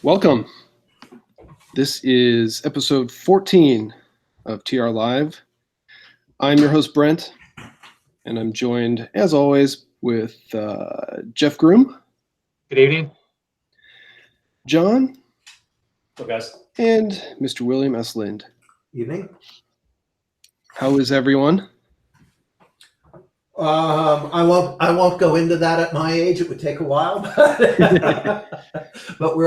Welcome. This is episode 14 of TR Live. I'm your host, Brent, and I'm joined, as always, with Jeff Groom. Good evening. John. Hello, guys. And Mr. William S. Lind. Evening. How is everyone? I won't go into that at my age. It would take a while, but we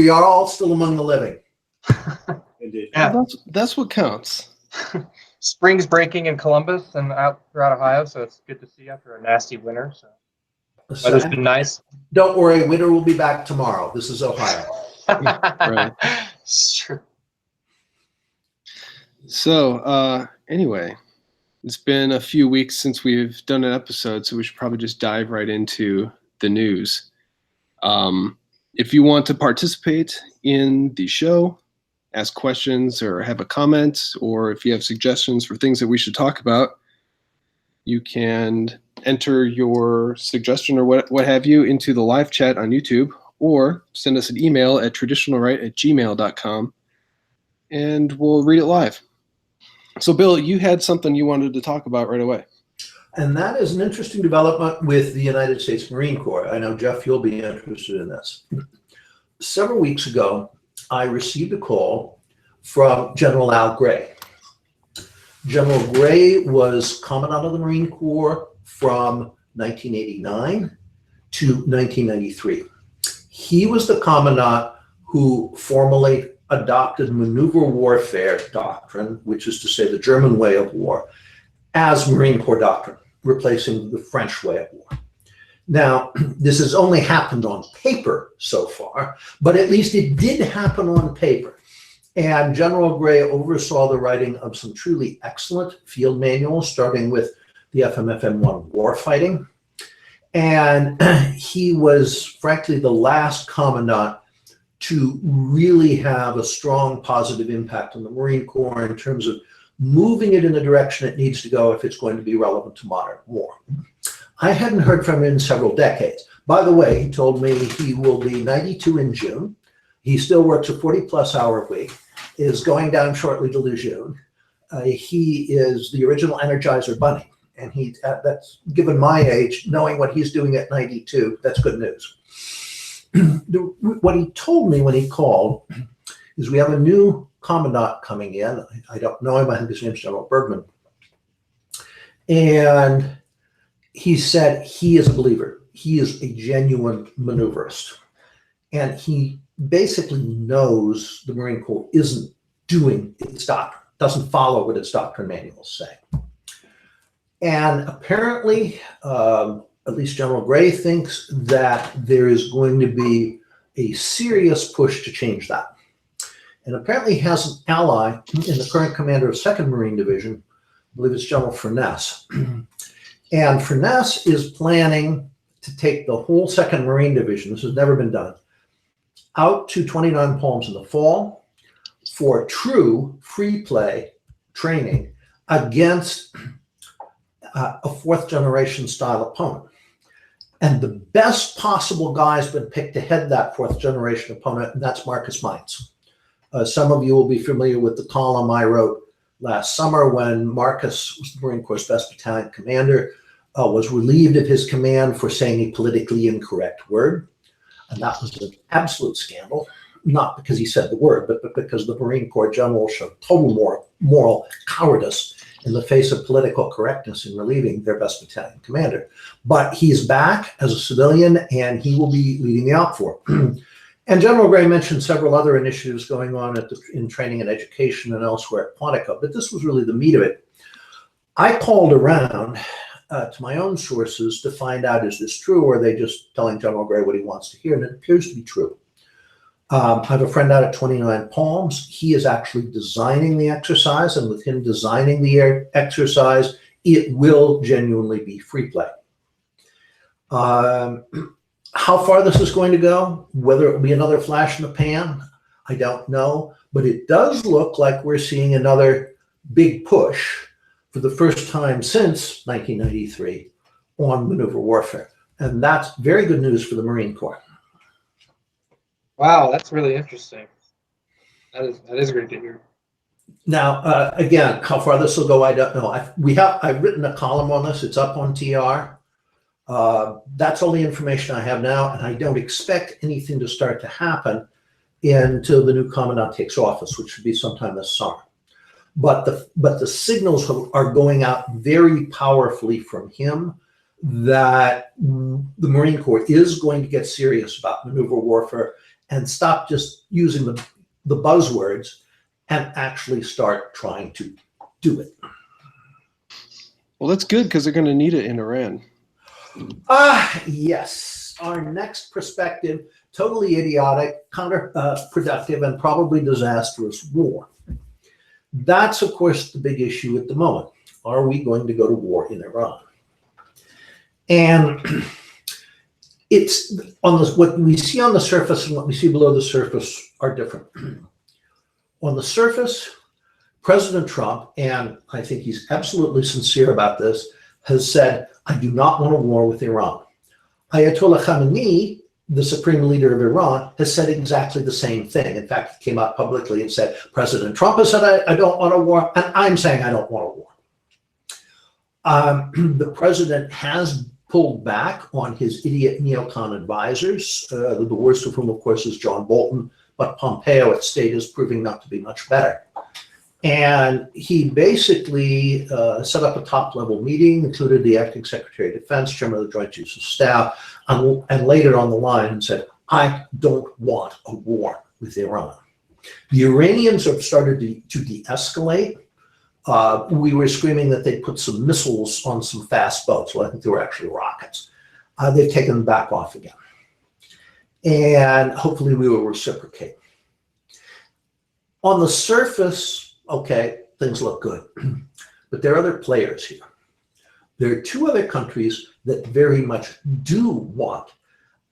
are all still among the living. Indeed. Yeah. Well, that's what counts. Spring's breaking in Columbus and out throughout Ohio, so it's good to see after a nasty winter. So weather's been nice. Don't worry, winter will be back tomorrow. This is Ohio. Right. Sure. So anyway, it's been a few weeks since we've done an episode, so we should probably just dive right into the news. If you want to participate in the show, ask questions or have a comment, or if you have suggestions for things that we should talk about, you can enter your suggestion or what have you into the live chat on YouTube, or send us an email at traditionalright@gmail.com, and we'll read it live. So, Bill, you had something you wanted to talk about right away. And that is an interesting development with the United States Marine Corps. I know, Jeff, you'll be interested in this. Several weeks ago, I received a call from General Al Gray. General Gray was Commandant of the Marine Corps from 1989 to 1993. He was the Commandant who formally adopted maneuver warfare doctrine, which is to say the German way of war, as Marine Corps doctrine, replacing the French way of war. Now, this has only happened on paper so far, but at least it did happen on paper. And General Gray oversaw the writing of some truly excellent field manuals, starting with the FMFM1 Warfighting. And he was, frankly, the last commandant to really have a strong positive impact on the Marine Corps in terms of moving it in the direction it needs to go if it's going to be relevant to modern war. I hadn't heard from him in several decades. By the way, he told me he will be 92 in June. He still works a 40-plus hour week, is going down shortly to Lejeune. He is the original Energizer Bunny, and that's, given my age, knowing what he's doing at 92, that's good news. What he told me when he called is we have a new commandant coming in. I don't know him. I think his name's General Bergman. And he said he is a believer. He is a genuine maneuverist. And he basically knows the Marine Corps isn't doing its doctrine, doesn't follow what its doctrine manuals say. And apparently, at least General Gray thinks that there is going to be a serious push to change that. And apparently he has an ally in the current commander of 2nd Marine Division, I believe it's General Furness. And Furness is planning to take the whole 2nd Marine Division, this has never been done, out to 29 Palms in the fall for true free play training against a 4th generation style opponent. And the best possible guy's been picked to head that 4th generation opponent, and that's Marcus Mines. Some of you will be familiar with the column I wrote last summer when Marcus was the Marine Corps' best battalion commander, was relieved of his command for saying a politically incorrect word. And that was an absolute scandal, not because he said the word, but because the Marine Corps general showed total moral cowardice in the face of political correctness in relieving their best battalion commander. But he's back as a civilian, and he will be leading the outfor. And General Gray mentioned several other initiatives going on in training and education and elsewhere at Quantico, but this was really the meat of it. I called around to my own sources to find out, is this true, or are they just telling General Gray what he wants to hear? And it appears to be true. I have a friend out at 29 Palms. He is actually designing the exercise, and with him designing the exercise, it will genuinely be free play. How far this is going to go, whether it will be another flash in the pan, I don't know, but it does look like we're seeing another big push for the first time since 1993 on maneuver warfare. And that's very good news for the Marine Corps. Wow, that's really interesting. That is great to hear. Now, again, how far this will go, I don't know. I've written a column on this. It's up on TR. That's all the information I have now, and I don't expect anything to start to happen until the new commandant takes office, which should be sometime this summer. But the signals are going out very powerfully from him that the Marine Corps is going to get serious about maneuver warfare and stop just using the buzzwords and actually start trying to do it. Well, that's good because they're going to need it in Iran. Yes. Our next perspective, totally idiotic, counterproductive, and probably disastrous war. That's, of course, the big issue at the moment. Are we going to go to war in Iran? And it's on what we see on the surface and what we see below the surface are different. On the surface, President Trump, and I think he's absolutely sincere about this, has said, I do not want a war with Iran. Ayatollah Khamenei, the supreme leader of Iran, has said exactly the same thing. In fact, he came out publicly and said, President Trump has said, I don't want a war, and I'm saying I don't want a war. The president has pulled back on his idiot neocon advisors, the worst of whom, of course, is John Bolton, but Pompeo at state is proving not to be much better. And he basically set up a top-level meeting, included the acting Secretary of Defense, Chairman of the Joint Chiefs of Staff, and laid it on the line and said, I don't want a war with Iran. The Iranians have started to de-escalate. We were screaming that they put some missiles on some fast boats. Well, I think they were actually rockets. They've taken them back off again. And hopefully we will reciprocate. On the surface, okay, things look good. But there are other players here. There are two other countries that very much do want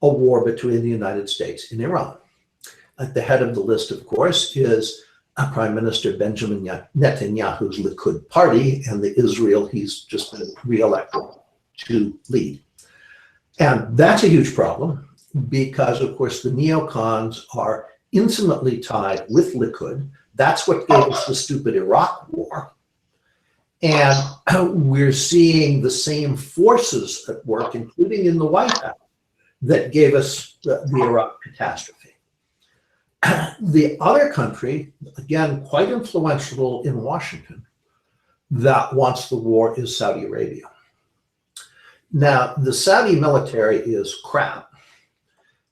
a war between the United States and Iran. At the head of the list, of course, is Prime Minister Benjamin Netanyahu's Likud party and the Israel he's just been reelected to lead. And that's a huge problem because, of course, the neocons are intimately tied with Likud. That's what gave us the stupid Iraq war. And we're seeing the same forces at work, including in the White House, that gave us the Iraq catastrophe. The other country, again, quite influential in Washington, that wants the war is Saudi Arabia. Now, the Saudi military is crap.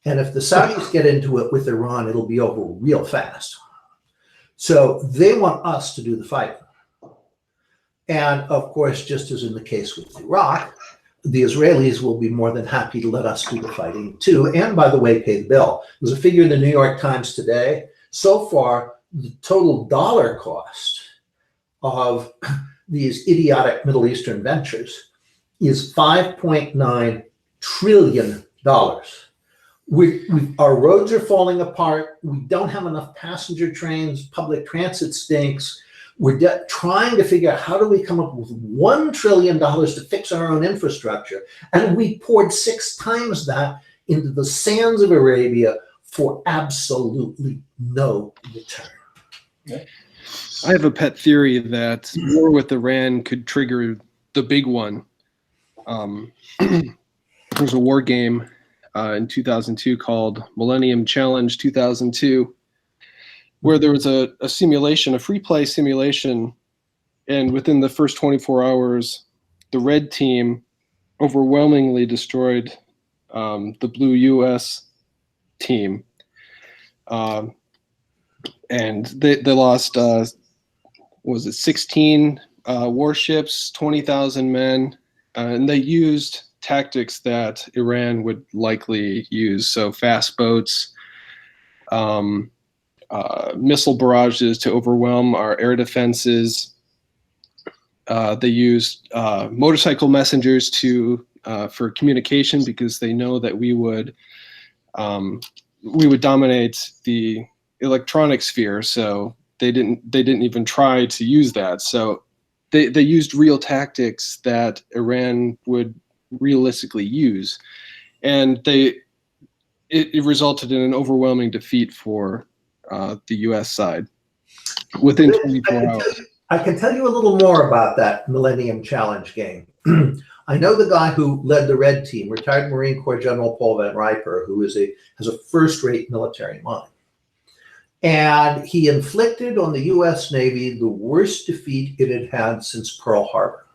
And if the Saudis get into it with Iran, it'll be over real fast. So they want us to do the fighting. And of course, just as in the case with Iraq, the Israelis will be more than happy to let us do the fighting too. And by the way, pay the bill. There's a figure in the New York Times today. So far, the total dollar cost of these idiotic Middle Eastern ventures is $5.9 trillion. Our roads are falling apart. We don't have enough passenger trains. Public transit stinks. We're trying to figure out how do we come up with $1 trillion to fix our own infrastructure. And we poured 6 times that into the sands of Arabia for absolutely no return. I have a pet theory that war with Iran could trigger the big one. There was a war game in 2002 called Millennium Challenge 2002, where there was a simulation, a free play simulation, and within the first 24 hours, the red team overwhelmingly destroyed the blue U.S. team. And they lost, was it 16 warships, 20,000 men, and they used tactics that Iran would likely use. So fast boats, missile barrages to overwhelm our air defenses. They used motorcycle messengers for communication because they know that we would dominate the electronic sphere. So they didn't even try to use that. So they used real tactics that Iran would realistically use, and they it resulted in an overwhelming defeat for the U.S. side within 24 hours. I can tell you a little more about that Millennium Challenge game. I know the guy who led the red team, retired Marine Corps General Paul Van Riper, who has a first-rate military mind. And he inflicted on the U.S. Navy the worst defeat it had had since Pearl Harbor.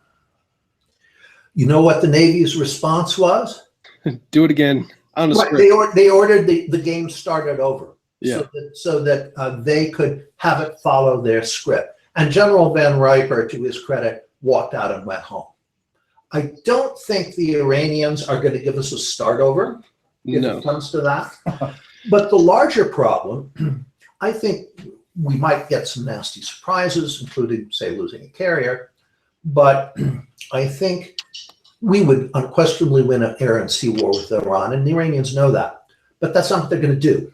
You know what the Navy's response was? Do it again on the Right, script. they ordered the game started over, Yeah. so that they could have it follow their script. And General Van Riper, to his credit, walked out and went home. I don't think the Iranians are going to give us a start over if it comes to that. But the larger problem, I think we might get some nasty surprises, including, say, losing a carrier. But I think we would unquestionably win an air and sea war with Iran, and the Iranians know that. But that's not what they're going to do.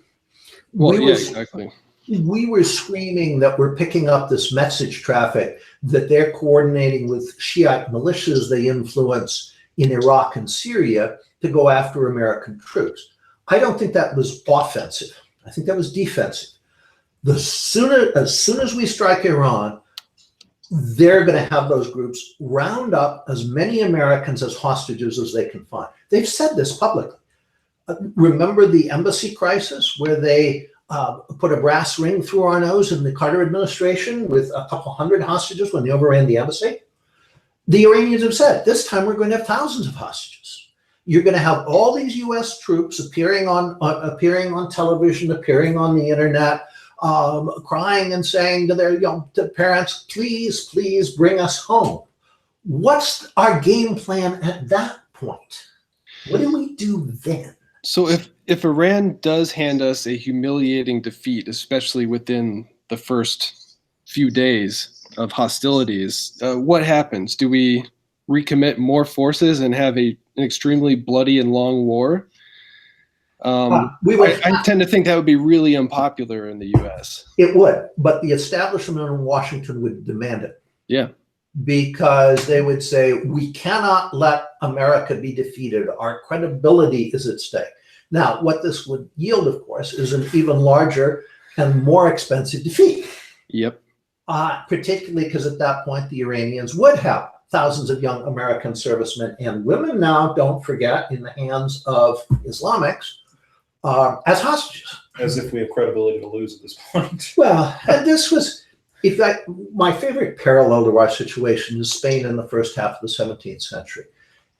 Well, exactly. We were screaming that we're picking up this message traffic, that they're coordinating with Shiite militias they influence in Iraq and Syria to go after American troops. I don't think that was offensive. I think that was defensive. As soon as we strike Iran, they're going to have those groups round up as many Americans as hostages as they can find. They've said this publicly. Remember the embassy crisis where they put a brass ring through our nose in the Carter administration with a couple hundred hostages when they overran the embassy? The Iranians have said, this time we're going to have thousands of hostages. You're going to have all these U.S. troops appearing on television, appearing on the internet, crying and saying to their to parents, please, please bring us home. What's our game plan at that point? What do we do then? So if Iran does hand us a humiliating defeat, especially within the first few days of hostilities, what happens? Do we recommit more forces and have an extremely bloody and long war? I tend to think that would be really unpopular in the U.S. It would, but the establishment in Washington would demand it. Yeah. Because they would say, we cannot let America be defeated. Our credibility is at stake. Now, what this would yield, of course, is an even larger and more expensive defeat. Yep. Particularly because at that point, the Iranians would have thousands of young American servicemen and women now, don't forget, in the hands of Islamics as hostages. As if we have credibility to lose at this point. Well, and this was, in fact, my favorite parallel to our situation is Spain in the first half of the 17th century.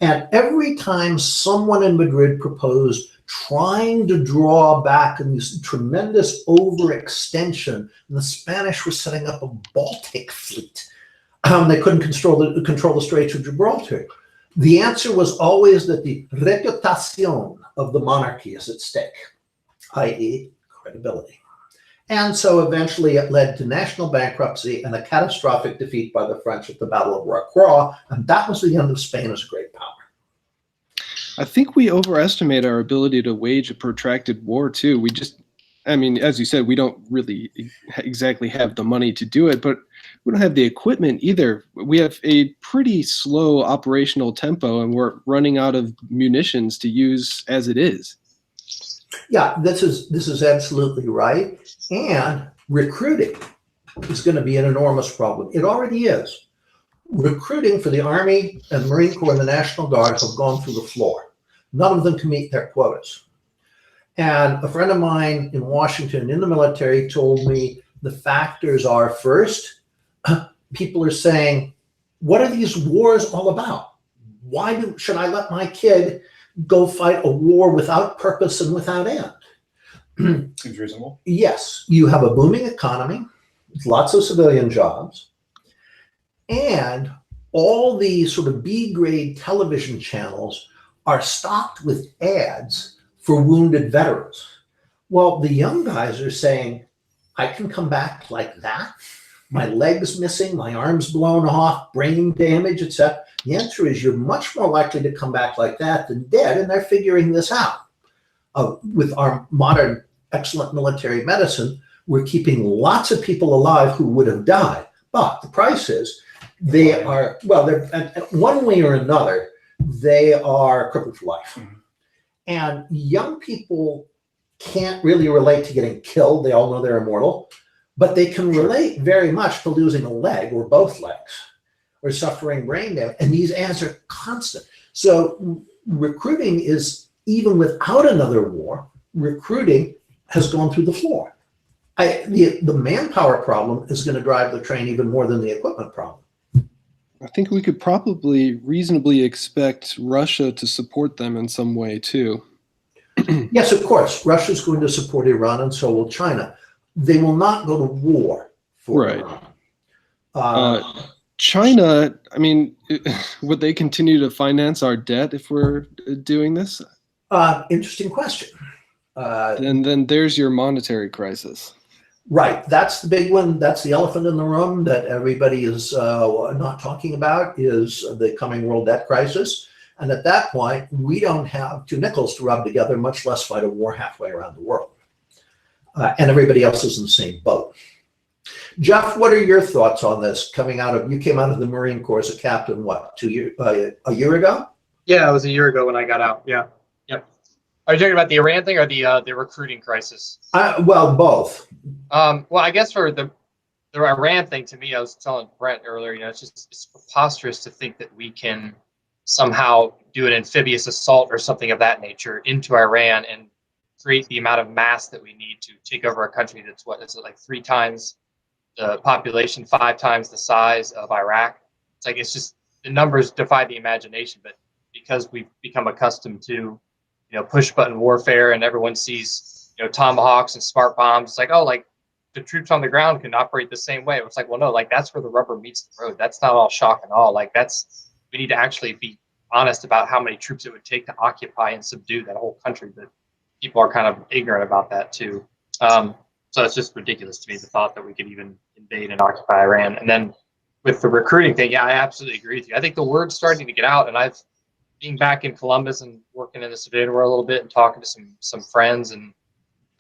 And every time someone in Madrid proposed trying to draw back in this tremendous overextension, and the Spanish were setting up a Baltic fleet, they couldn't control the Straits of Gibraltar. The answer was always that the reputación of the monarchy is at stake, i.e. credibility. And so eventually it led to national bankruptcy and a catastrophic defeat by the French at the Battle of Rocroi, and that was the end of Spain as a great power. I think we overestimate our ability to wage a protracted war too. As you said, we don't really exactly have the money to do it, but we don't have the equipment either. We have a pretty slow operational tempo, and we're running out of munitions to use as it is. Yeah, this is absolutely right. And recruiting is going to be an enormous problem. It already is. Recruiting for the Army and Marine Corps and the National Guard have gone through the floor. None of them can meet their quotas. And a friend of mine in Washington in the military told me the factors are, first, people are saying, what are these wars all about? Why should I let my kid go fight a war without purpose and without end? Seems reasonable. Yes, you have a booming economy, lots of civilian jobs, and all the sort of B-grade television channels are stocked with ads for wounded veterans. Well, the young guys are saying, I can come back like that? My leg's missing, my arm's blown off, brain damage, etc. The answer is you're much more likely to come back like that than dead, and they're figuring this out. With our modern excellent military medicine, we're keeping lots of people alive who would have died. But the price is they are, well, they're one way or another, they are crippled for life. Mm-hmm. And young people can't really relate to getting killed. They all know they're immortal, but they can relate very much to losing a leg or both legs or suffering brain damage. And these ads are constant. So recruiting is, even without another war, recruiting has gone through the floor. The manpower problem is going to drive the train even more than the equipment problem. I think we could probably reasonably expect Russia to support them in some way too. Yes, of course. Russia's going to support Iran, and so will China. They will not go to war for Iran. China, I mean, would they continue to finance our debt if we're doing this? Interesting question. And then there's your monetary crisis. Right. That's the big one. That's the elephant in the room that everybody is not talking about, is the coming world debt crisis. And at that point, we don't have two nickels to rub together, much less fight a war halfway around the world. And everybody else is in the same boat. Jeff, what are your thoughts on this? You came out of the Marine Corps as a captain, what, a year ago? Yeah, it was a year ago when I got out. Yeah. Yep. Are you talking about the Iran thing or the recruiting crisis? Well, both. Well, I guess for the Iran thing, to me, I was telling Brent earlier, it's preposterous to think that we can somehow do an amphibious assault or something of that nature into Iran and create the amount of mass that we need to take over a country that's, what is it, like 3 times the population, 5 times the size of Iraq. It's just, the numbers defy the imagination, but because we've become accustomed to, push button warfare, and everyone sees, tomahawks and smart bombs, it's like, oh, like the troops on the ground can operate the same way. It's like, well, no, like that's where the rubber meets the road. That's not all shock and awe. Like we need to actually be honest about how many troops it would take to occupy and subdue that whole country. But people are kind of ignorant about that too. So it's just ridiculous to me, the thought that we could even invade and occupy Iran. And then with the recruiting thing, yeah, I absolutely agree with you. I think the word's starting to get out, and I've being back in Columbus and working in the civilian world a little bit and talking to some friends, and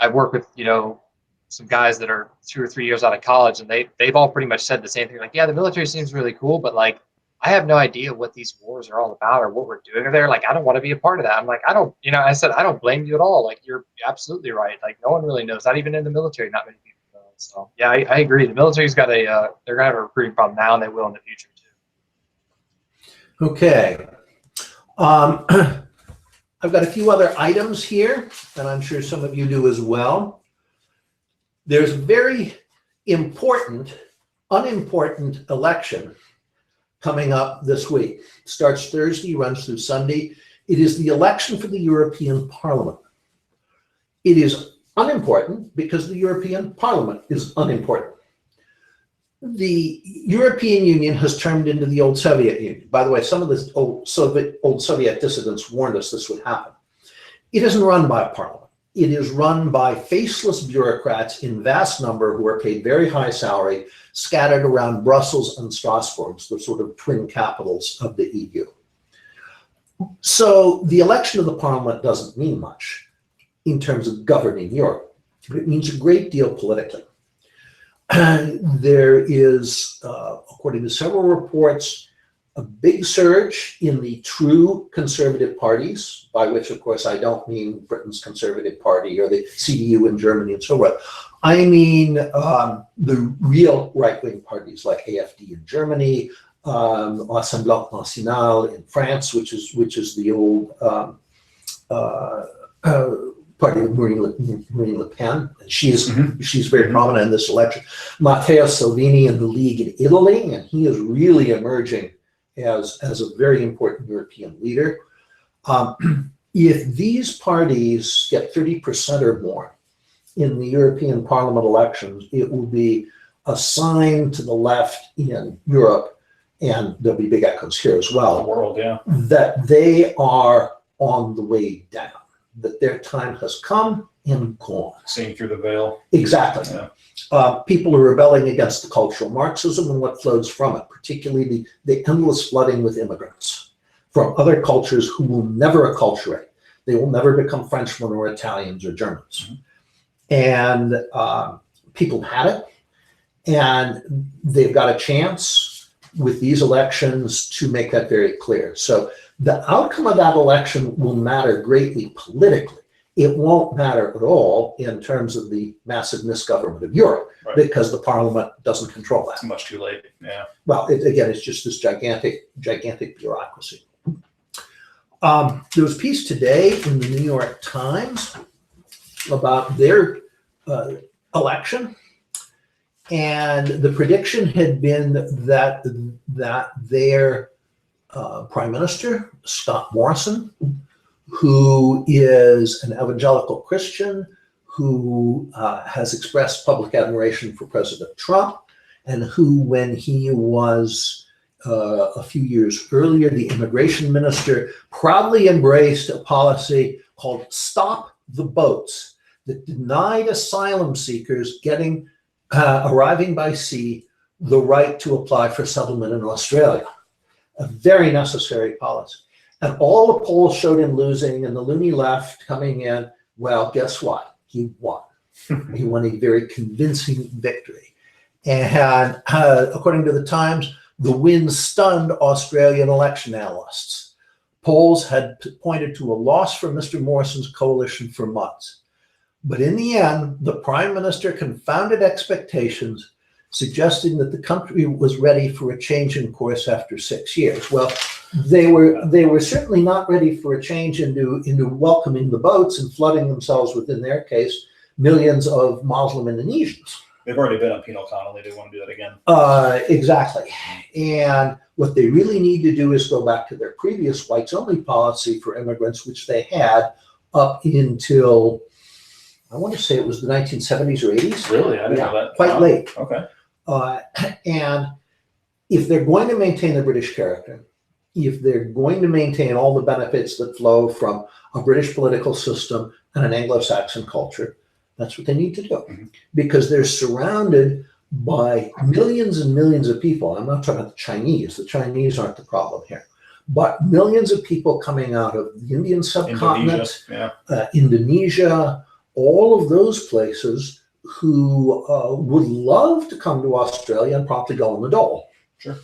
I've worked with, some guys that are 2 or 3 years out of college, and they've all pretty much said the same thing. Like, yeah, the military seems really cool, but like, I have no idea what these wars are all about or what we're doing there. Like, I don't want to be a part of that. I'm like, I said, I don't blame you at all. Like, you're absolutely right. Like, no one really knows, not even in the military, not many people know. So yeah, I agree. The military's got they're going to have a recruiting problem now, and they will in the future too. Okay. I've got a few other items here, and I'm sure some of you do as well. There's a very unimportant election coming up this week. It starts Thursday, runs through Sunday. It is the election for the European Parliament. It is unimportant because the European Parliament is unimportant. The European Union has turned into the old Soviet Union. By the way, some of the old Soviet dissidents warned us this would happen. It isn't run by a parliament. It is run by faceless bureaucrats in vast number who are paid very high salary, scattered around Brussels and Strasbourg, the sort of twin capitals of the EU. So the election of the parliament doesn't mean much in terms of governing Europe, but it means a great deal politically. There is, according to several reports, a big surge in the true conservative parties, by which, of course, I don't mean Britain's Conservative Party or the CDU in Germany and so forth. I mean the real right-wing parties like AfD in Germany, Rassemblement National in France, which is the old party of Marine Le Pen. She's very prominent in this election. Matteo Salvini in the League in Italy, and he is really emerging as a very important European leader. If these parties get 30% or more in the European Parliament elections, it will be a sign to the left in Europe, and there'll be big echoes here as well, The world, yeah. that they are on the way down, that their time has come and gone. Seeing through the veil. Exactly. Yeah. People are rebelling against the cultural Marxism and what flows from it, particularly the endless flooding with immigrants from other cultures who will never acculturate. They will never become Frenchmen or Italians or Germans. Mm-hmm. And people had it, and they've got a chance. with these elections to make that very clear. So the outcome of that election will matter greatly politically. It won't matter at all in terms of the massive misgovernment of Europe, Right. because the parliament doesn't control that. It's much too late. Yeah. Well, again, it's just this gigantic bureaucracy. There was a piece today in the New York Times about their election, and the prediction had been that their prime minister, Scott Morrison, who is an evangelical Christian who has expressed public admiration for President Trump, and who, when he was a few years earlier the immigration minister, proudly embraced a policy called Stop the Boats that denied asylum seekers arriving by sea the right to apply for settlement in Australia. A very necessary policy. And all the polls showed him losing, and the loony left coming in. Well, guess what? He won. He won a very convincing victory. And according to the Times, the win stunned Australian election analysts. Polls had pointed to a loss for Mr. Morrison's coalition for months. But in the end, the Prime Minister confounded expectations, suggesting that the country was ready for a change in course after 6 years. Well, they were certainly not ready for a change into welcoming the boats and flooding themselves with, in their case, millions of Muslim Indonesians. They've already been on penal colony. They want to do that again. Exactly. And what they really need to do is go back to their previous whites-only policy for immigrants, which they had up until, I want to say it was the 1970s or 80s. Really? I didn't know that. Quite late. Okay. And if they're going to maintain the British character, if they're going to maintain all the benefits that flow from a British political system and an Anglo-Saxon culture, that's what they need to do. Mm-hmm. Because they're surrounded by millions and millions of people. I'm not talking about the Chinese. The Chinese aren't the problem here. But millions of people coming out of the Indian subcontinent, Indonesia, all of those places who would love to come to Australia and promptly go on the dole. Sure.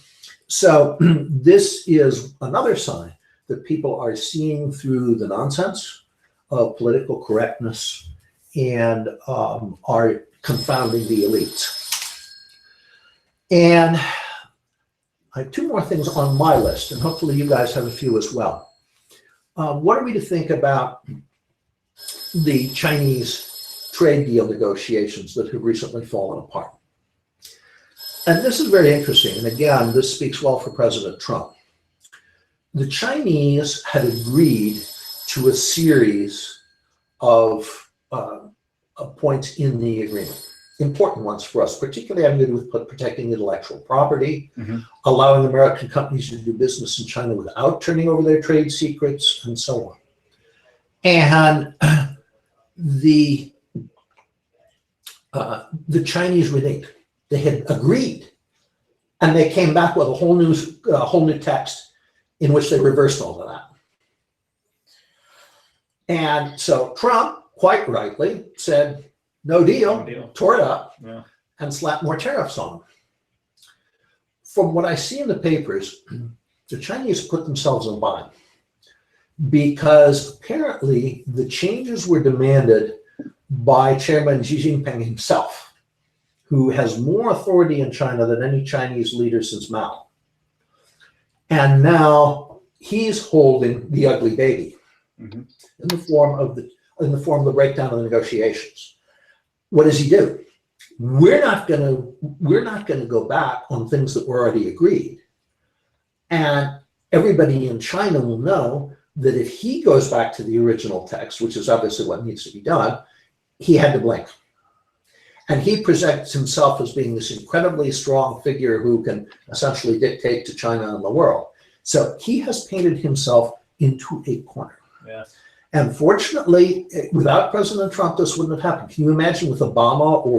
So this is another sign that people are seeing through the nonsense of political correctness and are confounding the elites. And I have two more things on my list, and hopefully you guys have a few as well. What are we to think about the Chinese trade deal negotiations that have recently fallen apart? And this is very interesting. And again, this speaks well for President Trump. The Chinese had agreed to a series of points in the agreement, important ones for us, particularly having to do with protecting intellectual property, allowing American companies to do business in China without turning over their trade secrets, and so on. And the Chinese reneged. They had agreed, and they came back with a whole new text in which they reversed all of that. And so Trump, quite rightly, said, no deal, tore it up, and slapped more tariffs on them. From what I see in the papers, the Chinese put themselves in a bind because apparently the changes were demanded by Chairman Xi Jinping himself, who has more authority in China than any Chinese leader since Mao. And now he's holding the ugly baby in the form of the breakdown of the negotiations. What does he do? We're not going to go back on things that were already agreed. And everybody in China will know that if he goes back to the original text, which is obviously what needs to be done, he had to blink. And he presents himself as being this incredibly strong figure who can essentially dictate to China and the world. So he has painted himself into a corner. Yeah. And fortunately, without President Trump, this wouldn't have happened. Can you imagine with Obama or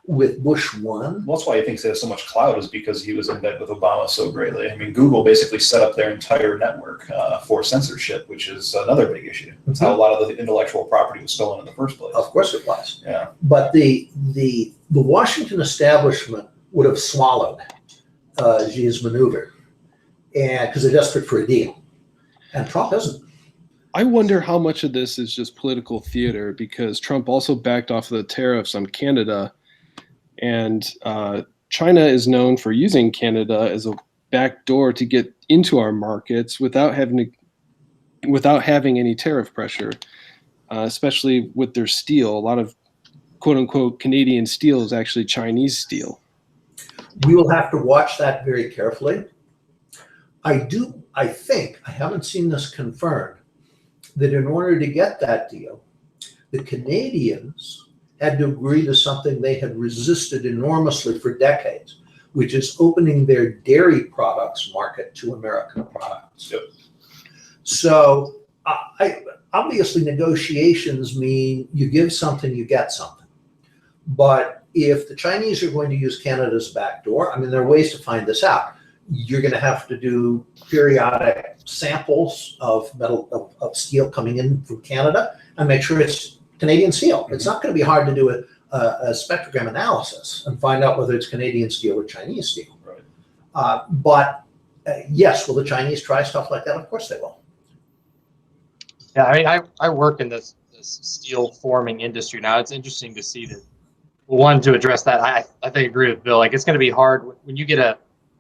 with Bush 1? Well, that's why he thinks they have so much clout, is because he was in bed with Obama so greatly. I mean, Google basically set up their entire network for censorship, which is another big issue. That's how a lot of the intellectual property was stolen in the first place. Of course it was. Yeah. But the Washington establishment would have swallowed Xi's maneuver, and because they're desperate for a deal, and Trump isn't. I wonder how much of this is just political theater, because Trump also backed off of the tariffs on Canada, and China is known for using Canada as a backdoor to get into our markets without having any tariff pressure, especially with their steel. A lot of quote unquote Canadian steel is actually Chinese steel. We will have to watch that very carefully. I think, I haven't seen this confirmed, that in order to get that deal, the Canadians had to agree to something they had resisted enormously for decades, which is opening their dairy products market to American products. Yep. So obviously negotiations mean you give something, you get something. But if the Chinese are going to use Canada as a backdoor, I mean, there are ways to find this out. You're going to have to do periodic samples of of steel coming in from Canada and make sure it's Canadian steel. It's not going to be hard to do a spectrogram analysis and find out whether it's Canadian steel or Chinese steel. Right. But yes, will the Chinese try stuff like that? Of course they will. Yeah, I mean, I work in this steel forming industry now. It's interesting to see that. One, to address that, I think I agree with Bill. Like, it's going to be hard when you get a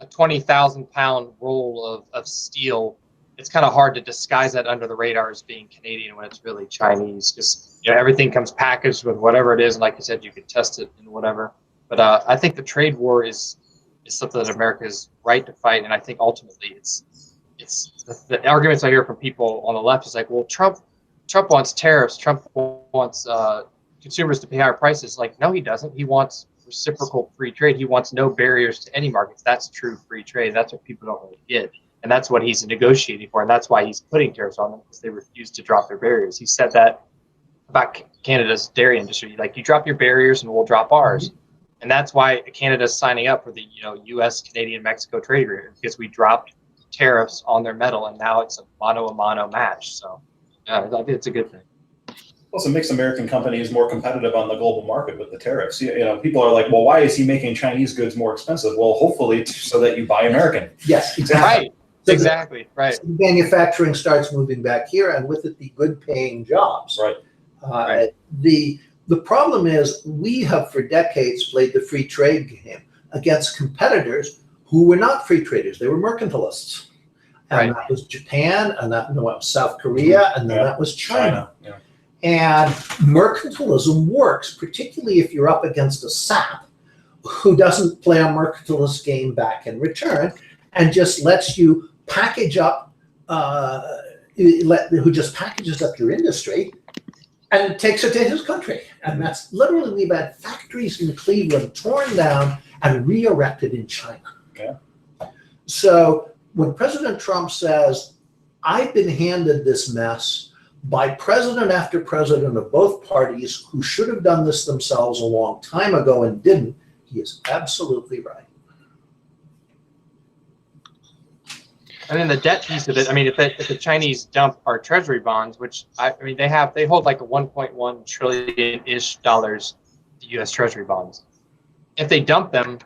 20,000 pound roll of steel. It's kind of hard to disguise that under the radar as being Canadian when it's really Chinese, because everything comes packaged with whatever it is. And like you said, you can test it and whatever. But I think the trade war is something that America is right to fight, and I think ultimately it's the arguments I hear from people on the left is like, well, Trump wants tariffs. Trump wants consumers to pay higher prices. Like, no, he doesn't. He wants reciprocal free trade. He wants no barriers to any markets. That's true free trade. That's what people don't really get. And that's what he's negotiating for. And that's why he's putting tariffs on them, because they refuse to drop their barriers. He said that about Canada's dairy industry. Like, you drop your barriers and we'll drop ours. And that's why Canada's signing up for the U.S., Canadian, Mexico trade agreement, because we dropped tariffs on their metal, and now it's a mano match. So I think it's a good thing. Plus, it makes American companies more competitive on the global market with the tariffs. People are like, well, why is he making Chinese goods more expensive? Well, hopefully so that you buy American. Yes, exactly. Right. Exactly. Right. So manufacturing starts moving back here, and with it, the good-paying jobs. Right. Right. The problem is we have for decades played the free trade game against competitors who were not free traders. They were mercantilists. And that was Japan, and that was South Korea, and then that was China. Yeah. And mercantilism works, particularly if you're up against a sap who doesn't play a mercantilist game back in return and just lets you package up, who just packages up your industry and takes it to his country. And that's literally, we've had factories in Cleveland torn down and re-erected in China. Yeah. So when President Trump says, I've been handed this mess by president after president of both parties who should have done this themselves a long time ago and didn't, he is absolutely right. And then the debt piece of it, I mean, if the Chinese dump our treasury bonds, which they hold like a 1.1 trillion-ish dollars U.S. treasury bonds. If they dump them,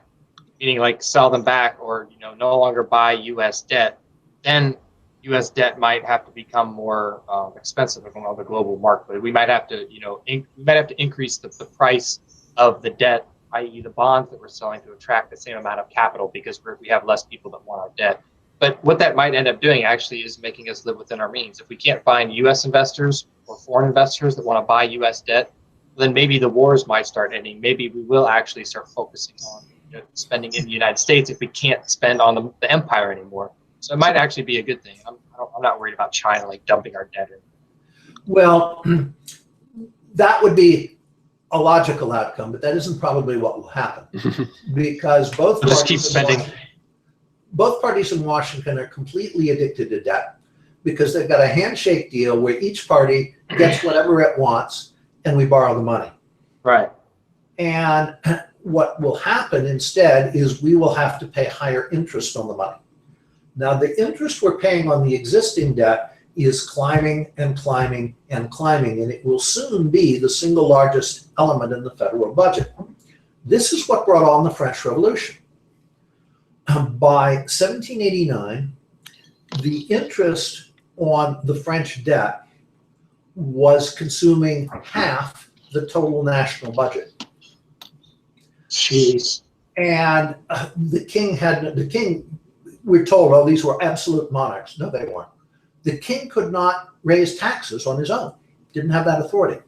meaning like sell them back or no longer buy U.S. debt, then U.S. debt might have to become more expensive on the global market. We might have to increase the price of the debt, i.e., the bonds that we're selling, to attract the same amount of capital, because we have less people that want our debt. But what that might end up doing actually is making us live within our means. If we can't find U.S. investors or foreign investors that want to buy U.S. debt, then maybe the wars might start ending. Maybe we will actually start focusing on spending in the United States if we can't spend on the empire anymore. So it might actually be a good thing. I'm not worried about China like dumping our debt in. Well, that would be a logical outcome, but that isn't probably what will happen, because both parties in Washington are completely addicted to debt, because they've got a handshake deal where each party gets whatever it wants and we borrow the money. Right. And what will happen instead is we will have to pay higher interest on the money. Now, the interest we're paying on the existing debt is climbing and climbing and climbing, and it will soon be the single largest element in the federal budget. This is what brought on the French Revolution. by 1789, the interest on the French debt was consuming half the total national budget. Jeez. And the king, we're told, oh, these were absolute monarchs. No, they weren't. The king could not raise taxes on his own, didn't have that authority.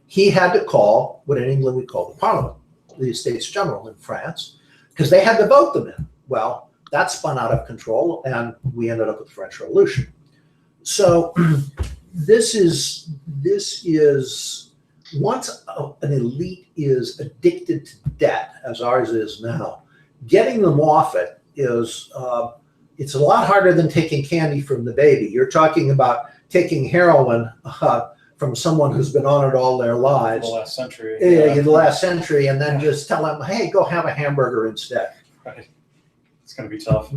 He had to call what in England we call the Parliament, the Estates General in France, because they had to vote them in. Well, that spun out of control, and we ended up with the French Revolution. So this is once an elite is addicted to debt, as ours is now, getting them off it is it's a lot harder than taking candy from the baby. You're talking about taking heroin from someone who's been on it all their lives. The last century. The last century, and then just tell them, hey, go have a hamburger instead. Right. It's going to be tough.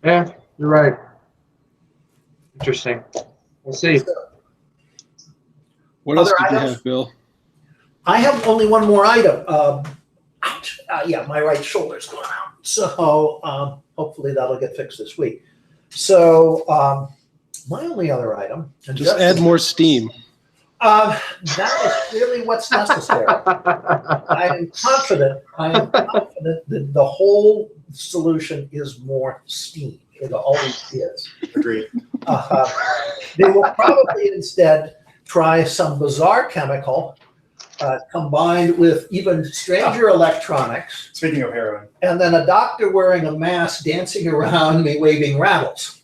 Yeah, you're right. Interesting. We'll see. What else Other did you items? have, Bill? I have only one more item. Ouch. Yeah, my right shoulder's going out. So hopefully that'll get fixed this week. So my only other item. And Just add more steam. That is clearly what's necessary. I am confident that the whole solution is more steam. It always is. Agreed. They will probably instead try some bizarre chemical combined with even stranger electronics, Speaking of heroin, and then a doctor wearing a mask dancing around me waving rattles.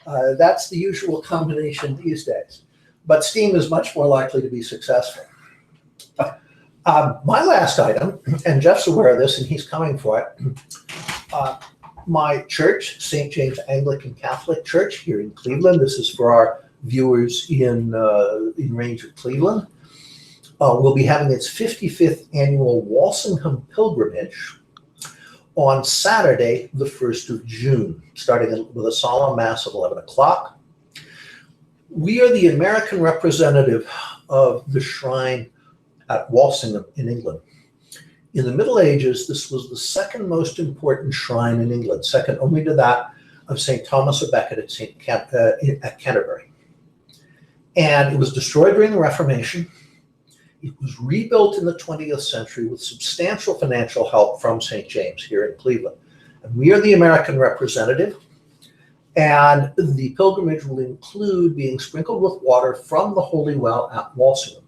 That's the usual combination these days. But steam is much more likely to be successful. My last item, and Jeff's aware of this and he's coming for it, my church, St. James Anglican Catholic Church here in Cleveland, this is for our viewers in range of Cleveland, will be having its 55th annual Walsingham pilgrimage on Saturday, the 1st of June, starting with a solemn mass at 11 o'clock. We are the American representative of the shrine at Walsingham in England. In the Middle Ages, this was the second most important shrine in England, second only to that of St. Thomas of Becket at Canterbury. And it was destroyed during the Reformation. It was rebuilt in the 20th century with substantial financial help from St. James here in Cleveland. And we are the American representative. And the pilgrimage will include being sprinkled with water from the Holy Well at Walsingham.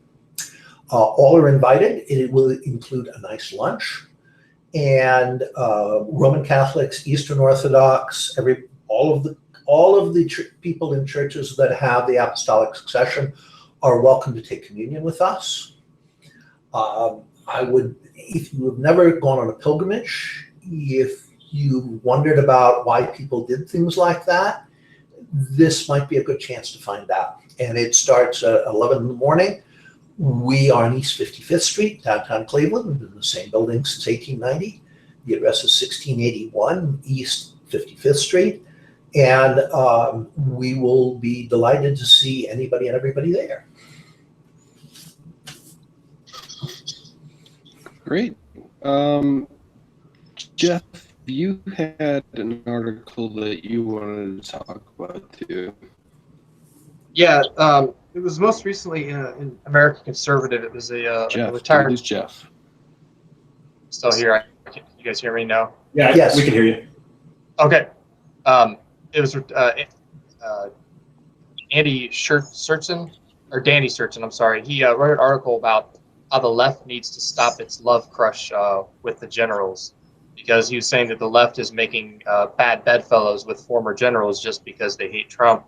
All are invited. It will include a nice lunch, and Roman Catholics, Eastern Orthodox, all of the people in churches that have the apostolic succession are welcome to take communion with us. If you have never gone on a pilgrimage, if you wondered about why people did things like that, this might be a good chance to find out. And it starts at 11 in the morning. We are on East 55th Street, downtown Cleveland. We've been in the same building since 1890. The address is 1681 East 55th Street. And we will be delighted to see anybody and everybody there. Great. Jeff, you had an article that you wanted to talk about too. Yeah, it was most recently in American Conservative. It was a Jeff, retired. who's Jeff? Still here. You guys hear me now? yeah, Yes. we can hear you. Okay. It was Andy Sertzen, or Danny Sertzen, I'm sorry. He wrote an article about how the left needs to stop its love crush with the generals, because he was saying that the left is making bad bedfellows with former generals just because they hate Trump.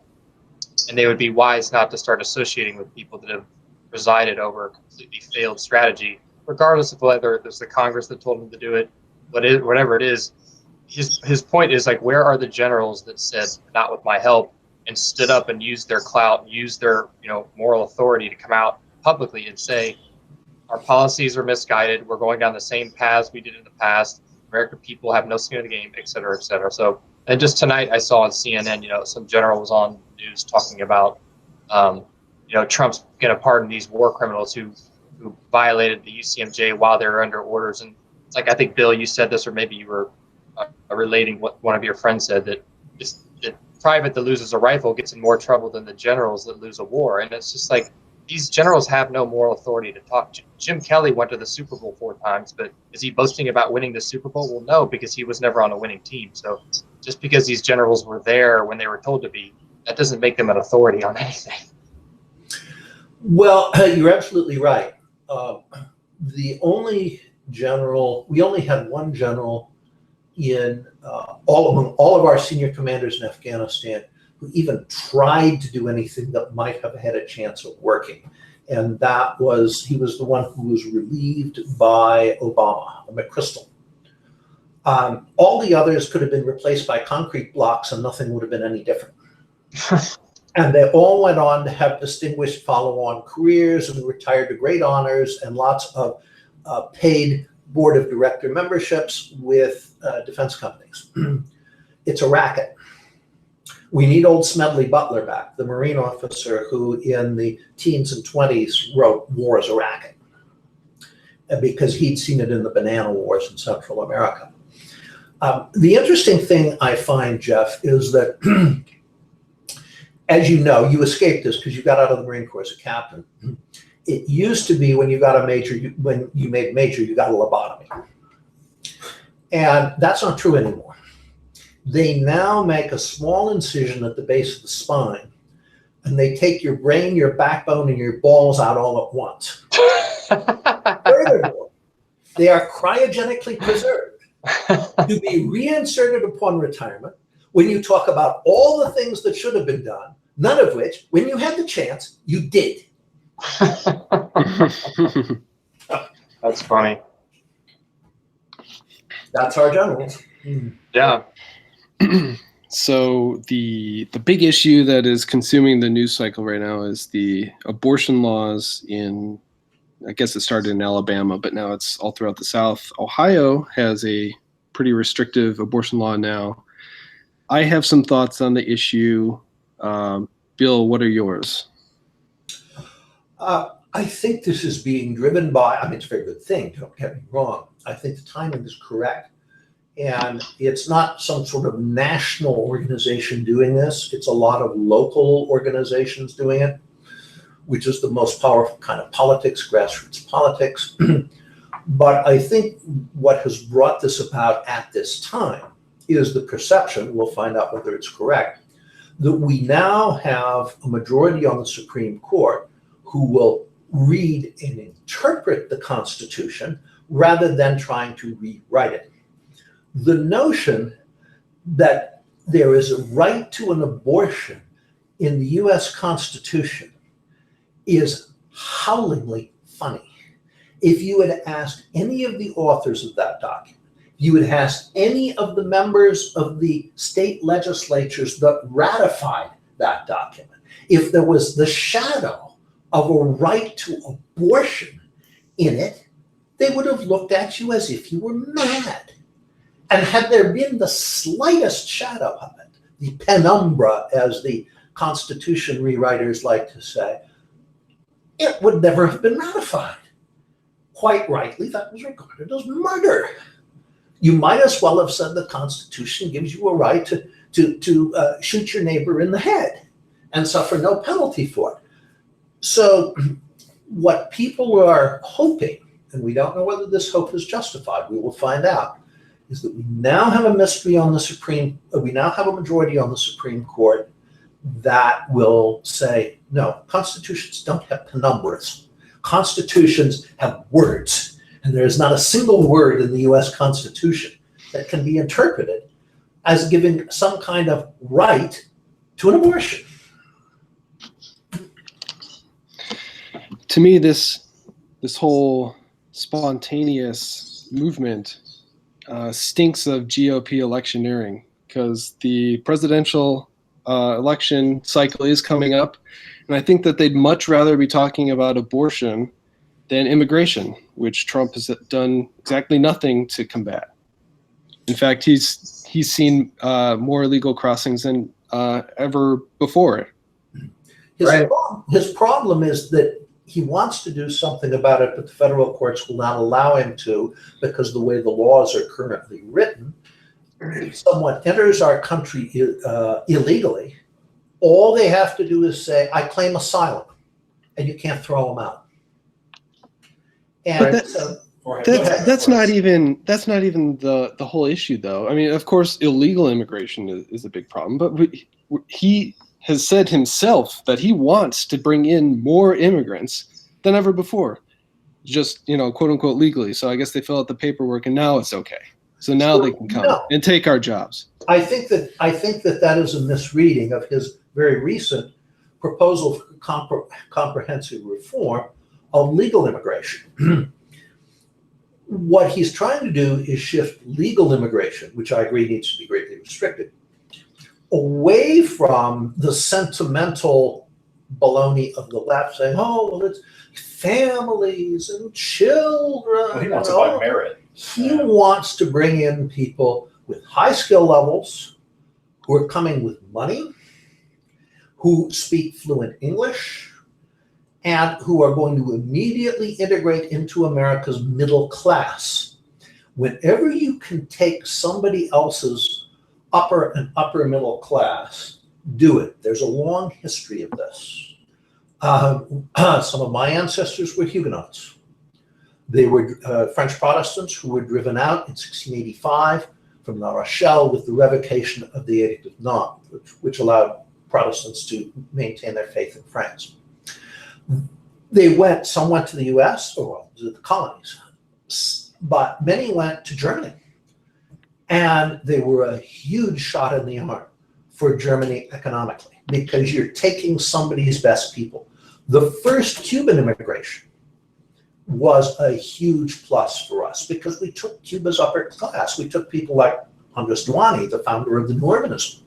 And they would be wise not to start associating with people that have presided over a completely failed strategy, regardless of whether it was the Congress that told him to do it, whatever it is. His point is, like, where are the generals that said, not with my help, and stood up and used their clout, used their moral authority to come out publicly and say, our policies are misguided, we're going down the same paths we did in the past, American people have no skin in the game, et cetera, et cetera. So, and just tonight I saw on CNN, some general was on the news talking about, Trump's going to pardon these war criminals who violated the UCMJ while they were under orders. And it's like, I think, Bill, you said this, or maybe you were relating what one of your friends said, that the private that loses a rifle gets in more trouble than the generals that lose a war. And it's just like, these generals have no moral authority to talk. Jim Kelly went to the Super Bowl 4 times, but is he boasting about winning the Super Bowl? Well, no, because he was never on a winning team. So just because these generals were there when they were told to be, that doesn't make them an authority on anything. Well, you're absolutely right. The only general, we only had one general in all of our senior commanders in Afghanistan who even tried to do anything that might have had a chance of working. And that was, he was the one who was relieved by Obama, McChrystal. All the others could have been replaced by concrete blocks and nothing would have been any different. And they all went on to have distinguished follow-on careers and retired to great honors and lots of paid board of director memberships with defense companies. It's a racket. We need old Smedley Butler back, the Marine officer who in the teens and 20s wrote War is a Racket, because he'd seen it in the banana wars in Central America. The interesting thing I find, Jeff, is that as you know, you escaped this because you got out of the Marine Corps as a captain. It used to be when you got a major, when you made major, you got a lobotomy. And that's not true anymore. They now make a small incision at the base of the spine, and they take your brain, your backbone, and your balls out all at once. Furthermore, they are cryogenically preserved to be reinserted upon retirement when you talk about all the things that should have been done, none of which, when you had the chance, you did. That's funny. That's our generals. Yeah. So the big issue that is consuming the news cycle right now is the abortion laws in, I guess it started in Alabama, but now it's all throughout the South. Ohio has a pretty restrictive abortion law now. I have some thoughts on the issue. Bill, what are yours? I think this is being driven by, I mean, it's a very good thing, don't get me wrong. I think the timing is correct. And it's not some sort of national organization doing this. It's a lot of local organizations doing it, which is the most powerful kind of politics, grassroots politics. But I think what has brought this about at this time is the perception, we'll find out whether it's correct, that we now have a majority on the Supreme Court who will read and interpret the Constitution rather than trying to rewrite it. The notion that there is a right to an abortion in the US Constitution is howlingly funny. If you had asked any of the authors of that document, you would ask any of the members of the state legislatures that ratified that document, if there was the shadow of a right to abortion in it, they would have looked at you as if you were mad. And had there been the slightest shadow of it, the penumbra, as the Constitution rewriters like to say, it would never have been ratified. Quite rightly, that was regarded as murder. You might as well have said the Constitution gives you a right to shoot your neighbor in the head and suffer no penalty for it. So what people are hoping, and we don't know whether this hope is justified, we will find out, is that we now have a mystery on the Supreme, we now have a majority on the Supreme Court that will say, no, constitutions don't have penumbras. Constitutions have words, and there is not a single word in the US Constitution that can be interpreted as giving some kind of right to an abortion. To me, this whole spontaneous movement stinks of GOP electioneering, because the presidential election cycle is coming up, and I think that they'd much rather be talking about abortion than immigration, which Trump has done exactly nothing to combat. In fact, he's seen more illegal crossings than ever before. His problem is that he wants to do something about it, but the federal courts will not allow him to, because the way the laws are currently written, if someone enters our country illegally, all they have to do is say, I claim asylum, and you can't throw them out. And so that's not even the whole issue, though. I mean, of course, illegal immigration is a big problem, but he has said himself that he wants to bring in more immigrants than ever before, just, quote unquote, legally. So I guess they fill out the paperwork, and now it's okay. So now they can come and take our jobs. I think that is a misreading of his very recent proposal for comprehensive reform of legal immigration. What he's trying to do is shift legal immigration, which I agree needs to be greatly restricted, away from the sentimental baloney of the left saying, oh, well, it's families and children. Well, he wants it by merit. He wants to bring in people with high skill levels who are coming with money, who speak fluent English, and who are going to immediately integrate into America's middle class. Whenever you can take somebody else's upper and upper middle class, do it. There's a long history of this. Some of my ancestors were Huguenots. They were French Protestants who were driven out in 1685 from La Rochelle with the revocation of the Edict of Nantes, which allowed Protestants to maintain their faith in France. Some went to the US, or to the colonies, but many went to Germany. And they were a huge shot in the arm for Germany economically, because you're taking somebody's best people. The first Cuban immigration was a huge plus for us because we took Cuba's upper class. We took people like Andres Duani, the founder of the New Urbanism.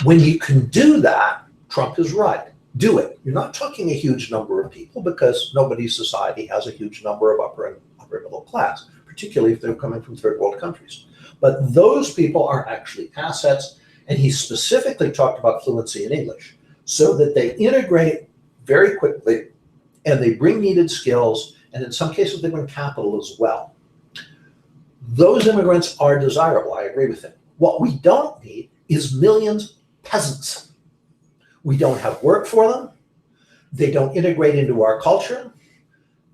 When you can do that, Trump is right. Do it. You're not talking a huge number of people because nobody's society has a huge number of upper and upper middle class, particularly if they're coming from third world countries. But those people are actually assets, and he specifically talked about fluency in English so that they integrate very quickly and they bring needed skills, and in some cases they bring capital as well. Those immigrants are desirable. I agree with him. What we don't need is millions of peasants. We don't have work for them. They don't integrate into our culture.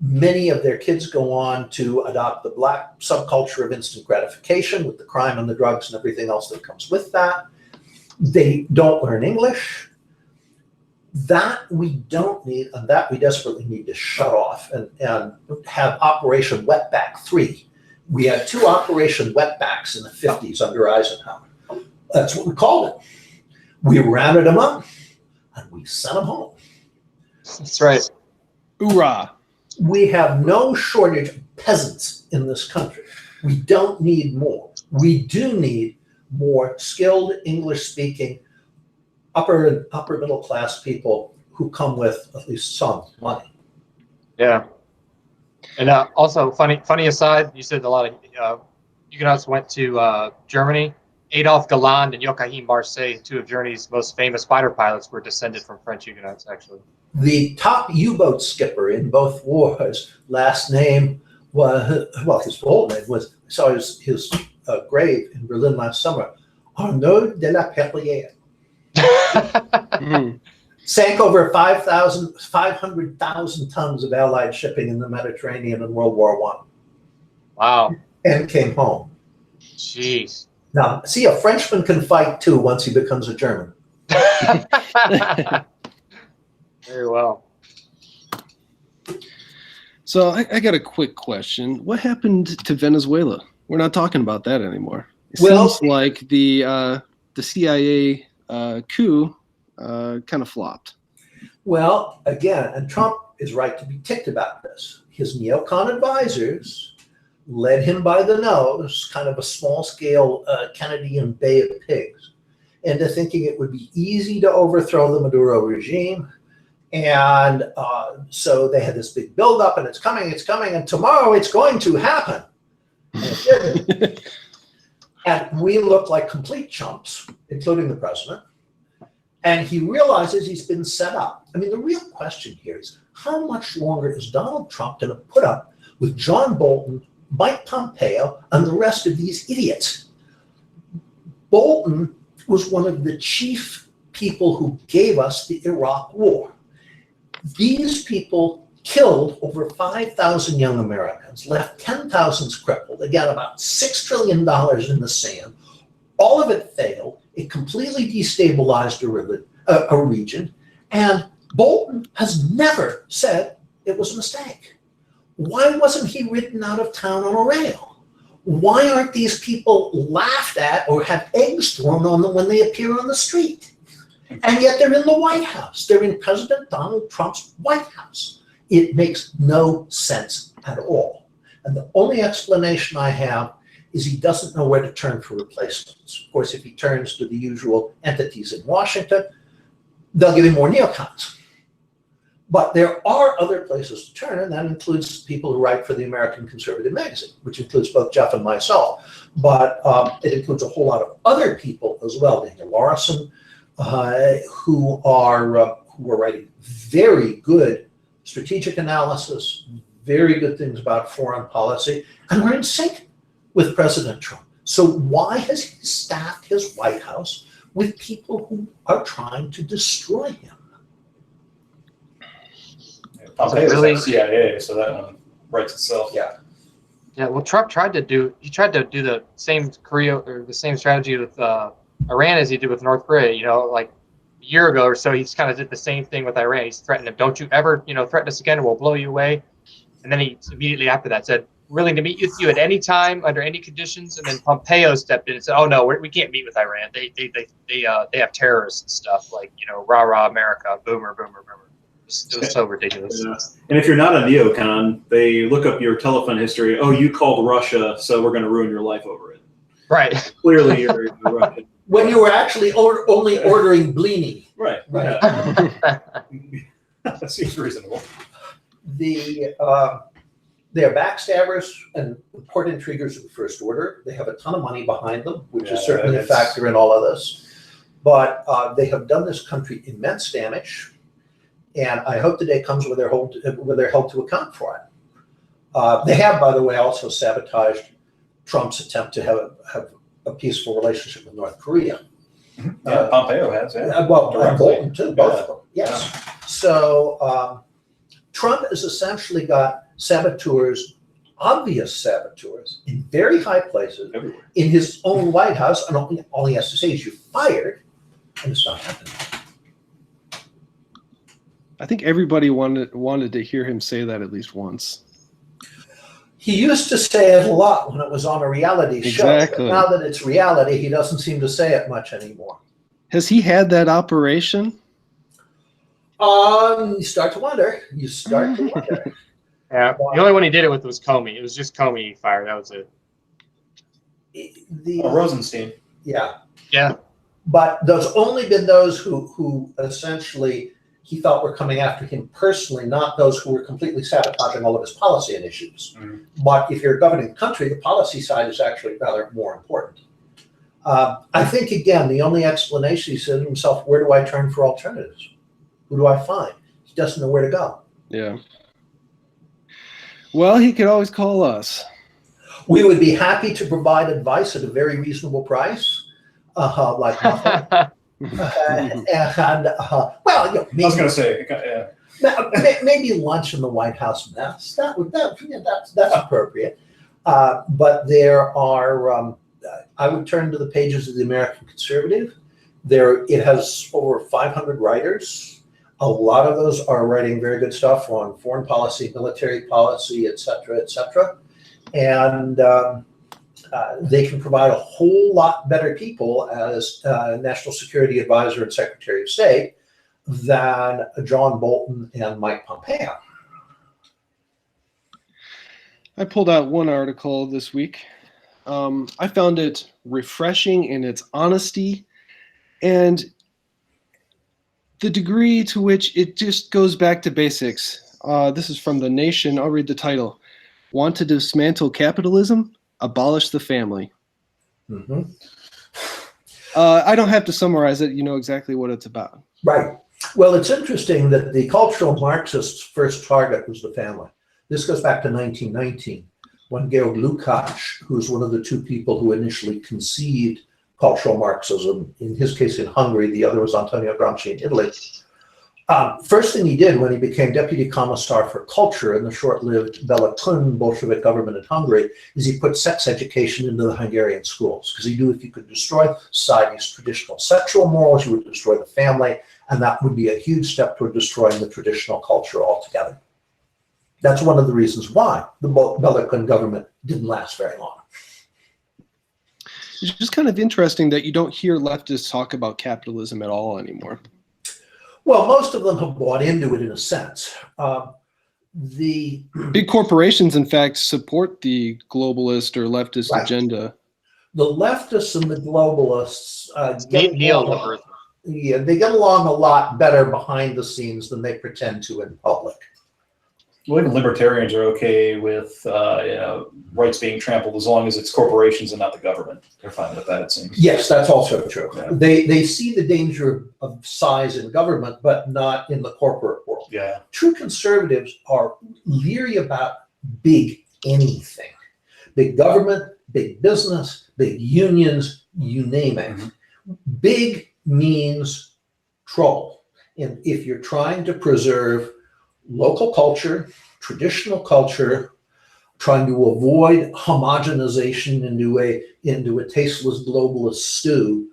Many of their kids go on to adopt the Black subculture of instant gratification with the crime and the drugs and everything else that comes with that. They don't learn English. That we don't need, and that we desperately need to shut off and have Operation Wetback 3. We had 2 Operation Wetbacks in the 50s under Eisenhower. That's what we called it. We rounded them up and we sent them home. That's right. Hoorah. We have no shortage of peasants in this country. We don't need more. We do need more skilled English-speaking upper and upper middle class people who come with at least some money. Yeah. And also, funny aside, you said a lot of Huguenots went to Germany. Adolf Galland and Joachim Marseille, 2 of Germany's most famous fighter pilots, were descended from French Huguenots, actually. The top U-boat skipper in both wars, last name was, well, his full name was, I saw his grave in Berlin last summer, Arnaud de la Perrière. Sank over 500,000 tons of Allied shipping in the Mediterranean in World War I. Wow. And came home. Jeez. Now, see, a Frenchman can fight too once he becomes a German. Very well. So I got a quick question. What happened to Venezuela? We're not talking about that anymore. It seems like the CIA coup kind of flopped. Well, again, and Trump is right to be ticked about this. His neocon advisors led him by the nose, kind of a small-scale Kennedy-an Bay of Pigs, into thinking it would be easy to overthrow the Maduro regime. And so they had this big buildup, and it's coming, and tomorrow it's going to happen. And it didn't. And we look like complete chumps, including the president. And he realizes he's been set up. I mean, the real question here is, how much longer is Donald Trump going to put up with John Bolton Mike Pompeo, and the rest of these idiots. Bolton was one of the chief people who gave us the Iraq War. These people killed over 5,000 young Americans, left 10,000 crippled. They got about $6 trillion in the sand. All of it failed. It completely destabilized a region. And Bolton has never said it was a mistake. Why wasn't he ridden out of town on a rail? Why aren't these people laughed at or have eggs thrown on them when they appear on the street? And yet they're in the White House. They're in President Donald Trump's White House. It makes no sense at all. And the only explanation I have is he doesn't know where to turn for replacements. Of course, if he turns to the usual entities in Washington, they'll give him more neocons. But there are other places to turn, and that includes people who write for the American Conservative Magazine, which includes both Jeff and myself. But it includes a whole lot of other people as well, Daniel Larson, who are writing very good strategic analysis, very good things about foreign policy, and we're in sync with President Trump. So why has he staffed his White House with people who are trying to destroy him? Pompeo's really CIA, so that one writes itself. Yeah. Yeah. Well, Trump tried to do the same Korea or the same strategy with Iran as he did with North Korea. You know, like a year ago or so, he's kind of did the same thing with Iran. He's threatened them. Don't you ever, threaten us again, or we'll blow you away. And then he immediately after that said, willing to meet with you at any time under any conditions. And then Pompeo stepped in and said, oh no, we can't meet with Iran. They have terrorists and stuff, like, rah rah America, boomer boomer boomer. It was so ridiculous. Yeah. And if you're not a neocon, they look up your telephone history. Oh, you called Russia, so we're going to ruin your life over it. Right. Clearly, you're Russian. When you were actually only ordering blini. Right. Right. Yeah. That seems reasonable. They're backstabbers and port intriguers of the first order. They have a ton of money behind them, which is certainly a factor in all of this. But they have done this country immense damage. And I hope the day comes where they're held to account for it. They have, by the way, also sabotaged Trump's attempt to have a peaceful relationship with North Korea. Yeah, Pompeo has, yeah. Well, Bolton too, both of them, yes. Yeah. So Trump has essentially got saboteurs, obvious saboteurs, in very high places, everywhere, in his own White House, and all he has to say is you're fired, and it's not happening. I think everybody wanted to hear him say that at least once. He used to say it a lot when it was on a reality show. Exactly. But now that it's reality, he doesn't seem to say it much anymore. Has he had that operation? You start to wonder. Yeah. The only one he did it with was Comey. It was just Comey he fired. That was it. Rosenstein. Yeah. Yeah. But there's only been those who essentially he thought were coming after him personally, not those who were completely sabotaging all of his policy initiatives. Mm-hmm. But if you're governing the country, the policy side is actually rather more important. I think, again, the only explanation, he said to himself, where do I turn for alternatives? Who do I find? He doesn't know where to go. Yeah. Well, he could always call us. We would be happy to provide advice at a very reasonable price. Like well, maybe, I was going to say, yeah. Maybe lunch in the White House mess. That's appropriate. But there are. I would turn to the pages of the American Conservative. It has over 500 writers. A lot of those are writing very good stuff on foreign policy, military policy, et cetera, and they can provide a whole lot better people as National Security Advisor and Secretary of State than John Bolton and Mike Pompeo. I pulled out one article this week. I found it refreshing in its honesty and the degree to which it just goes back to basics. This is from The Nation. I'll read the title. Want to dismantle capitalism? Abolish the family. Mm-hmm. I don't have to summarize it. You know exactly what it's about. Right. Well, it's interesting that the cultural Marxists' first target was the family. This goes back to 1919, One Georg Lukács, who's one of the two people who initially conceived cultural Marxism, in his case in Hungary, the other was Antonio Gramsci in Italy. First thing he did when he became deputy commissar for culture in the short-lived Bela Kun Bolshevik government in Hungary is he put sex education into the Hungarian schools, because he knew if you could destroy society's traditional sexual morals, you would destroy the family, and that would be a huge step toward destroying the traditional culture altogether. That's one of the reasons why the Bela Kun government didn't last very long. It's just kind of interesting that you don't hear leftists talk about capitalism at all anymore. Well, most of them have bought into it in a sense. The big corporations, in fact, support the globalist or leftist agenda. The leftists and the globalists they get along a lot better behind the scenes than they pretend to in public. Well, even libertarians are okay with rights being trampled as long as it's corporations and not the government. They're fine with that, it seems. Yes, that's also true. Yeah. They see the danger of size in government, but not in the corporate world. Yeah. True conservatives are leery about big anything. Big government, big business, big unions, you name it. Mm-hmm. Big means trouble. And if you're trying to preserve local culture, traditional culture, trying to avoid homogenization into a tasteless globalist stew,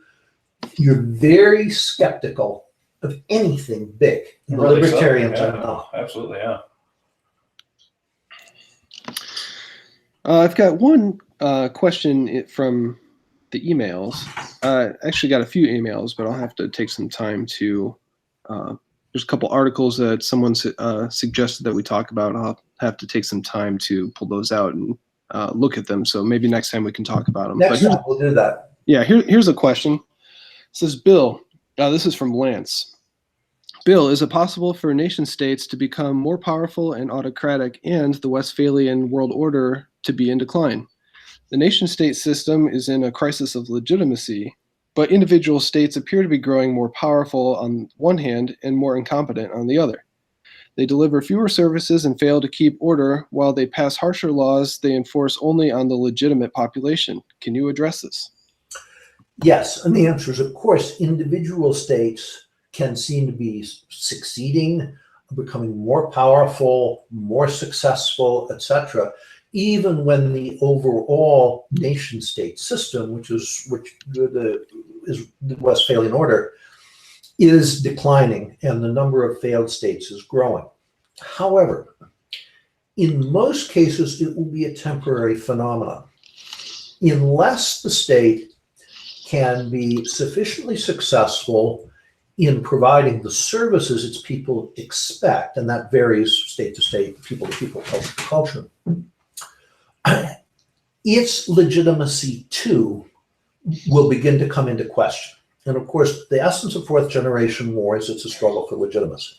you're very skeptical of anything big. Really Libertarians so. are not. Absolutely, yeah. I've got one question from the emails. Actually got a few emails, but I'll have to take some time to there's a couple articles that someone suggested that we talk about. I'll have to take some time to pull those out and look at them. So maybe next time we can talk about them. Next time we'll do that. Yeah, here's a question. It says, Bill, this is from Lance. Bill, is it possible for nation states to become more powerful and autocratic and the Westphalian world order to be in decline? The nation state system is in a crisis of legitimacy, but individual states appear to be growing more powerful on one hand and more incompetent on the other. They deliver fewer services and fail to keep order, while they pass harsher laws they enforce only on the legitimate population. Can you address this? Yes, and the answer is, of course, individual states can seem to be succeeding, becoming more powerful, more successful, etc., even when the overall nation-state system, which is the Westphalian order, is declining and the number of failed states is growing. However, in most cases, it will be a temporary phenomenon. Unless the state can be sufficiently successful in providing the services its people expect, and that varies state to state, people to people, culture to culture, its legitimacy too will begin to come into question. And of course, the essence of fourth generation war is it's a struggle for legitimacy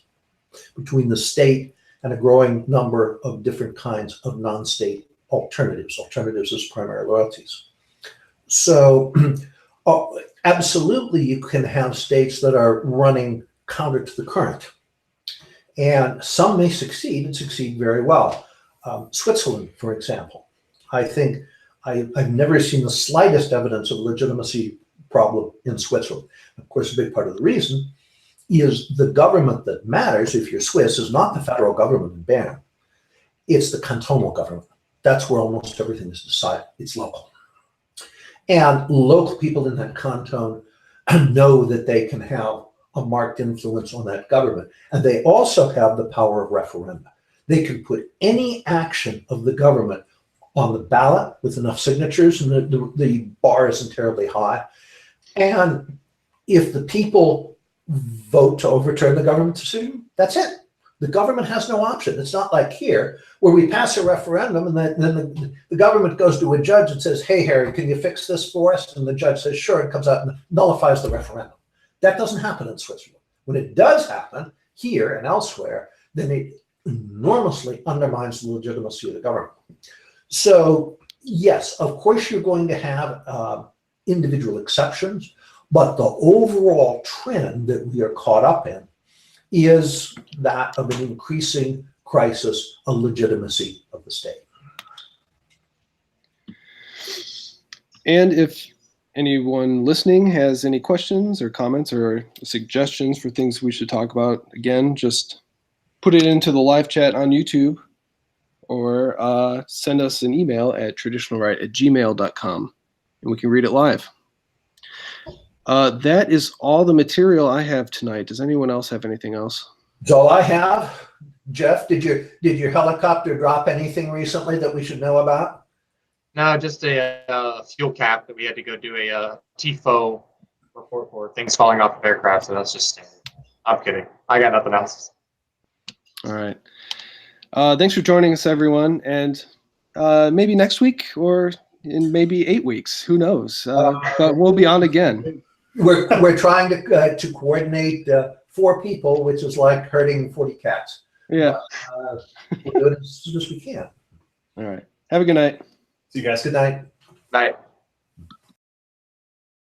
between the state and a growing number of different kinds of non-state alternatives as primary loyalties. So absolutely, you can have states that are running counter to the current. And some may succeed and succeed very well. Switzerland, for example. I think I've never seen the slightest evidence of a legitimacy problem in Switzerland. Of course, a big part of the reason is the government that matters, if you're Swiss, is not the federal government in Bern. It's the cantonal government. That's where almost everything is decided. It's local. And local people in that canton know that they can have a marked influence on that government. And they also have the power of referenda. They can put any action of the government on the ballot with enough signatures, and the bar isn't terribly high. And if the people vote to overturn the government decision, that's it. The government has no option. It's not like here, where we pass a referendum and then the government goes to a judge and says, hey, Harry, can you fix this for us? And the judge says, sure, and comes out and nullifies the referendum. That doesn't happen in Switzerland. When it does happen here and elsewhere, then it enormously undermines the legitimacy of the government. So yes, of course, you're going to have individual exceptions, but the overall trend that we are caught up in is that of an increasing crisis of legitimacy of the state. And if anyone listening has any questions or comments or suggestions for things we should talk about, again, just put it into the live chat on YouTube or send us an email at traditionalright@gmail.com and we can read it live. That is all the material I have tonight. Does anyone else have anything else? That's all I have. Jeff, did your helicopter drop anything recently that we should know about? No, just a fuel cap that we had to go do a TIFO report for things falling off of aircraft. So that's just standard. I'm kidding. I got nothing else. All right. Thanks for joining us, everyone. And maybe next week or in maybe 8 weeks. Who knows? But we'll be on again. We're trying to coordinate 4 people, which is like herding 40 cats. Yeah. We'll do it as soon as we can. All right. Have a good night. See you guys. Good night. Night.